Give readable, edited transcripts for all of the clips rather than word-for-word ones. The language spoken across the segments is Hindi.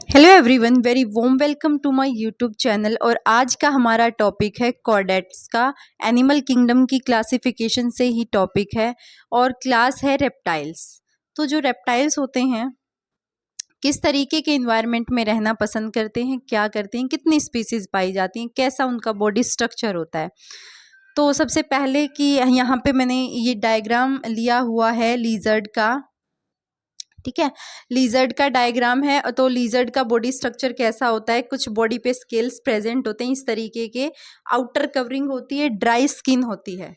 Hello everyone, very warm welcome to my YouTube channel. और आज का हमारा टॉपिक है कॉर्डेट्स का। एनिमल किंगडम की क्लासिफिकेशन से ही टॉपिक है और क्लास है रेप्टाइल्स। तो जो रेप्टाइल्स होते हैं किस तरीके के इन्वायरमेंट में रहना पसंद करते हैं, क्या करते हैं, कितनी स्पीसीज पाई जाती हैं, कैसा उनका बॉडी स्ट्रक्चर होता है। तो सबसे पहले कि यहाँ पे मैंने ये डायग्राम लिया हुआ है लीजर्ड का। ठीक है, लीजर्ड का डायग्राम है। तो लीजर्ड का बॉडी स्ट्रक्चर कैसा होता है, कुछ बॉडी पे स्केल्स प्रेजेंट होते हैं इस तरीके के। आउटर कवरिंग होती है, ड्राई स्किन होती है,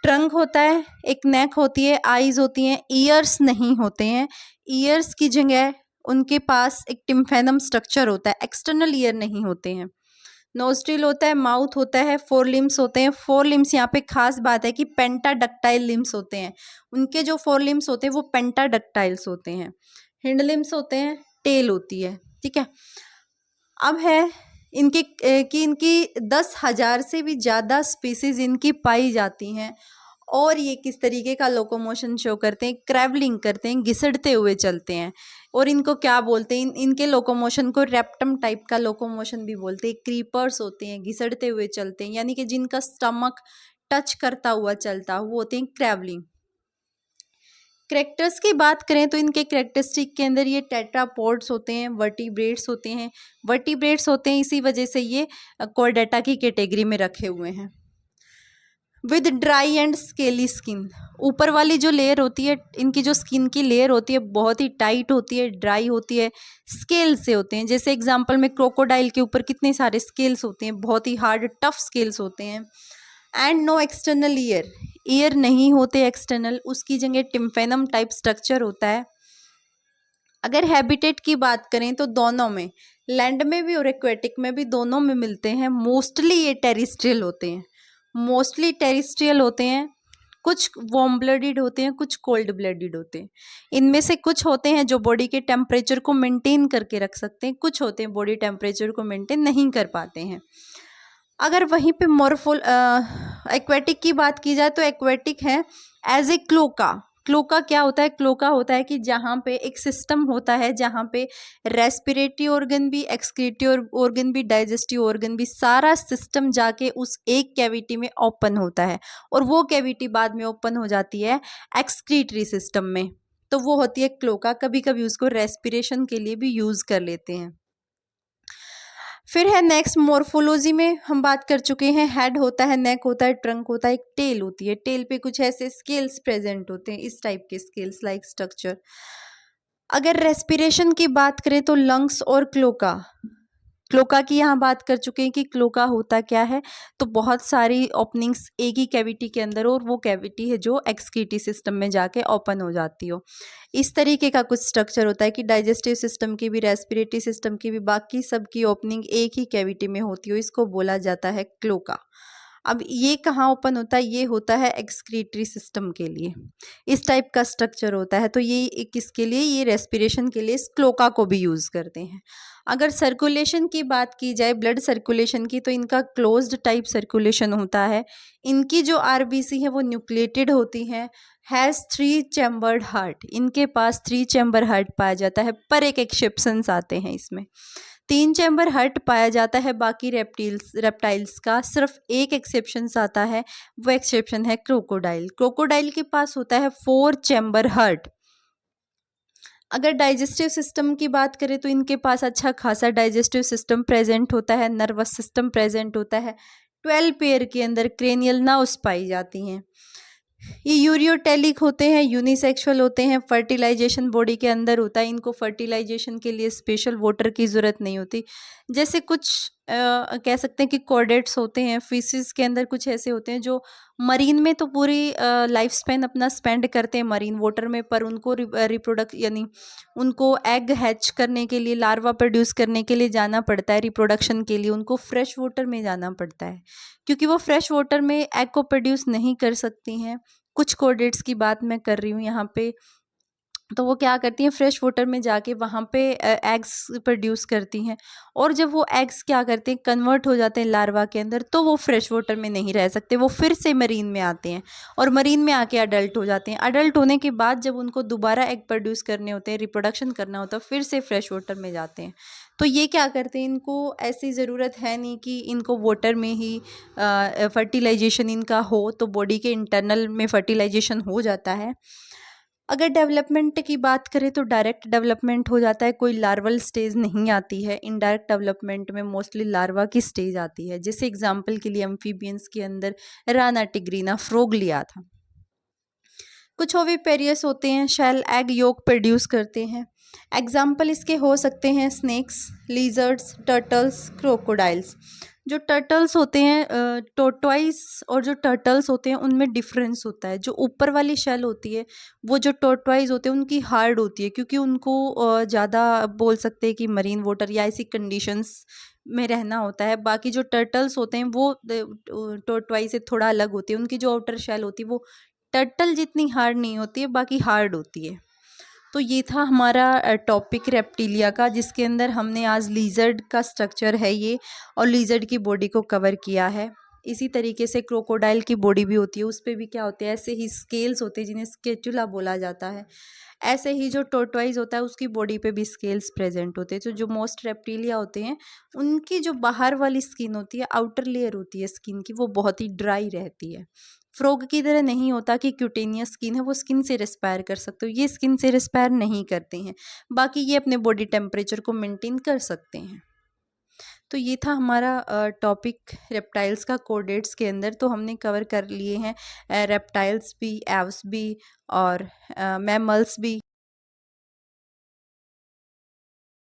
ट्रंक होता है, एक नेक होती है, आईज होती हैं, ईयर्स नहीं होते हैं। ईयर्स की जगह उनके पास एक टिम्फेनम स्ट्रक्चर होता है, एक्सटर्नल ईयर नहीं होते हैं। नोस्ट्रिल होता है, माउथ होता है, फोर लिम्स होते हैं। फोर लिम्स यहाँ पे खास बात है कि पेंटाडक्टाइल लिम्स होते हैं। उनके जो फोर लिम्स होते हैं वो पेंटाडक्टाइल्स होते हैं। हिंड लिम्स होते हैं, टेल होती है। ठीक है, अब है इनकी कि इनकी 10,000 से भी ज़्यादा स्पीसीज इनकी पाई जाती हैं। और ये किस तरीके का लोकोमोशन शो करते हैं, ट्रैवलिंग करते हैं, घिसटते हुए चलते हैं। और इनको क्या बोलते हैं, इनके लोकोमोशन को रेप्टम टाइप का लोकोमोशन भी बोलते हैं। क्रीपर्स होते हैं, घिसटते हुए चलते हैं, यानी कि जिनका स्टमक टच करता हुआ चलता वो होते हैं ट्रैवलिंग। करेक्टर्स की बात करें तो इनके करेक्टरिस्टिक के अंदर ये टेट्रापोड्स होते हैं, वर्टिब्रेट्स होते हैं। वर्टिब्रेट्स होते हैं इसी वजह से ये कॉर्डेटा की कैटेगरी में रखे हुए हैं। With dry and scaly skin, ऊपर वाली जो लेयर होती है, इनकी जो स्किन की लेयर होती है बहुत ही टाइट होती है, ड्राई होती है, स्केल से होते हैं। जैसे एग्जांपल में क्रोकोडाइल के ऊपर कितने सारे स्केल्स होते हैं, बहुत ही हार्ड टफ स्केल्स होते हैं। And no external ear, ear नहीं होते एक्सटर्नल, उसकी जगह टिम्फेनम टाइप स्ट्रक्चर होता है। अगर हैबिटेट की बात करें तो दोनों में, लैंड में भी और एक्वेटिक में भी, दोनों में मिलते हैं। मोस्टली ये टेरिस्ट्रियल होते हैं, मोस्टली टेरिस्ट्रियल होते हैं। कुछ वार्म ब्लडेड होते हैं, कुछ कोल्ड ब्लडेड होते हैं। इनमें से कुछ होते हैं जो बॉडी के टेम्परेचर को मेंटेन करके रख सकते हैं, कुछ होते हैं बॉडी टेम्परेचर को मेंटेन नहीं कर पाते हैं। अगर वहीं पे मोरफोल एक्वेटिक की बात की जाए तो एक्वेटिक है एज ए क्लोका। क्लोका क्या होता है, क्लोका होता है कि जहाँ पे एक सिस्टम होता है जहाँ पे रेस्पिरेटरी ऑर्गन भी, एक्सक्रीटरी ऑर्गन भी, डाइजेस्टिव ऑर्गन भी, सारा सिस्टम जाके उस एक कैविटी में ओपन होता है। और वो कैविटी बाद में ओपन हो जाती है एक्सक्रीटरी सिस्टम में, तो वो होती है क्लोका। कभी कभी उसको रेस्पिरेशन के लिए भी यूज कर लेते हैं। फिर है नेक्स्ट, मोर्फोलॉजी में हम बात कर चुके हैं। हेड होता है, नेक होता है, ट्रंक होता है, एक टेल होती है। टेल पे कुछ ऐसे स्केल्स प्रेजेंट होते हैं, इस टाइप के स्केल्स लाइक स्ट्रक्चर। अगर रेस्पिरेशन की बात करें तो लंग्स और क्लोका, क्लोका की यहाँ बात कर चुके हैं कि क्लोका होता क्या है। तो बहुत सारी ओपनिंग्स एक ही कैविटी के अंदर, और वो कैविटी है जो एक्सक्रीटरी सिस्टम में जाके ओपन हो जाती हो। इस तरीके का कुछ स्ट्रक्चर होता है कि डाइजेस्टिव सिस्टम की भी, रेस्पिरेटरी सिस्टम की भी, बाकी सब की ओपनिंग एक ही कैविटी में होती हो, इसको बोला जाता है क्लोका। अब ये कहाँ ओपन होता है, ये होता है एक्सक्रीटरी सिस्टम के लिए, इस टाइप का स्ट्रक्चर होता है। तो ये किसके लिए, ये रेस्पिरेशन के लिए इस क्लोका को भी यूज करते हैं। अगर सर्कुलेशन की बात की जाए, ब्लड सर्कुलेशन की, तो इनका क्लोज्ड टाइप सर्कुलेशन होता है। इनकी जो आरबीसी है वो न्यूक्लिएटेड होती हैं। हैज़ 3 चैम्बर्ड हार्ट, इनके पास 3 चैम्बर हार्ट पाया जाता है, पर एक एक्सेप्शंस आते हैं इसमें। 3 चैम्बर हार्ट पाया जाता है, बाकी रेप्टाइल्स का सिर्फ एक एक्सेप्शंस आता है, वो एक्सेप्शन है क्रोकोडाइल। क्रोकोडाइल के पास होता है 4 चैम्बर हार्ट। अगर डाइजेस्टिव सिस्टम की बात करें तो इनके पास अच्छा खासा डाइजेस्टिव सिस्टम प्रेजेंट होता है, नर्वस सिस्टम प्रेजेंट होता है। 12 पेयर के अंदर क्रेनियल नर्व्स पाई जाती हैं। ये यूरियोटेलिक होते हैं, यूनिसेक्सुअल होते हैं, फर्टिलाइजेशन बॉडी के अंदर होता है। इनको फर्टिलाइजेशन के लिए स्पेशल वाटर की ज़रूरत नहीं होती। जैसे कुछ कह सकते हैं कि कॉर्डेट्स होते हैं, फिशेस के अंदर कुछ ऐसे होते हैं जो मरीन में तो पूरी लाइफ स्पैन अपना स्पेंड करते हैं मरीन वाटर में, पर उनको रिप्रोडक्ट यानी उनको एग हैच करने के लिए, लार्वा प्रोड्यूस करने के लिए जाना पड़ता है, रिप्रोडक्शन के लिए उनको फ्रेश वाटर में जाना पड़ता है, क्योंकि वो फ्रेश वाटर में एग को प्रोड्यूस नहीं कर सकती हैं। कुछ कॉर्डेट्स की बात मैं कर रही हूँ यहाँ पे। तो वो क्या करती हैं, फ्रेश वाटर में जाके वहाँ पे एग्स प्रोड्यूस करती हैं, और जब वो एग्स क्या करते हैं, कन्वर्ट हो जाते हैं लार्वा के अंदर, तो वो फ्रेश वाटर में नहीं रह सकते, वो फिर से मरीन में आते हैं और मरीन में आके अडल्ट हो जाते हैं। अडल्ट होने के बाद जब उनको दोबारा एग प्रोड्यूस करने होते हैं, रिप्रोडक्शन करना होता है, फिर से फ्रेश वाटर में जाते हैं। तो ये क्या करते हैं, इनको ऐसी ज़रूरत है नहीं कि इनको वाटर में ही फर्टिलाइजेशन इनका हो, तो बॉडी के इंटरनल में फर्टिलाइजेशन हो जाता है। अगर डेवलपमेंट की बात करें तो डायरेक्ट डेवलपमेंट हो जाता है, कोई लार्वल स्टेज नहीं आती है। इनडायरेक्ट डेवलपमेंट में मोस्टली लार्वा की स्टेज आती है। जैसे एग्जांपल के लिए एम्फीबियंस के अंदर राना टिग्रीना फ्रॉग लिया था। कुछ ओविपेरियस होते हैं, शेल एग योक प्रोड्यूस करते हैं। एग्जाम्पल इसके हो सकते हैं स्नेक्स, लीजर्ड्स, टर्टल्स, क्रोकोडाइल्स। जो टर्टल्स होते हैं, टोर्टोइस और जो टर्टल्स होते हैं उनमें डिफरेंस होता है। जो ऊपर वाली शेल होती है वो जो टोर्टोइस होते हैं उनकी हार्ड होती है, क्योंकि उनको ज़्यादा बोल सकते हैं कि मरीन वाटर या ऐसी कंडीशंस में रहना होता है। बाकी जो टर्टल्स होते हैं वो टोर्टोइस से थोड़ा अलग होती है, उनकी जो आउटर शेल होती है वो टर्टल जितनी हार्ड नहीं होती है, बाकी हार्ड होती है। तो ये था हमारा टॉपिक रेप्टिलिया का, जिसके अंदर हमने आज लीजर्ड का स्ट्रक्चर है ये, और लीजर्ड की बॉडी को कवर किया है। इसी तरीके से क्रोकोडाइल की बॉडी भी होती है, उस पर भी क्या होते हैं, ऐसे ही स्केल्स होते हैं जिन्हें स्केचुला बोला जाता है। ऐसे ही जो टोर्टोइज होता है उसकी बॉडी पे भी स्केल्स प्रेजेंट होते हैं। तो जो मोस्ट रेप्टिलिया होते हैं उनकी जो बाहर वाली स्किन होती है, आउटर लेयर होती है स्किन की, वो बहुत ही ड्राई रहती है। फ्रॉग की तरह नहीं होता कि क्यूटेनियस स्किन है वो स्किन से रेस्पायर कर सकते हो, ये स्किन से रेस्पायर नहीं करते हैं। बाकी ये अपने बॉडी टेम्परेचर को मेंटेन कर सकते हैं। तो ये था हमारा टॉपिक रेप्टाइल्स का कोडेट्स के अंदर। तो हमने कवर कर लिए हैं रेप्टाइल्स भी, एव्स भी और मैमल्स भी।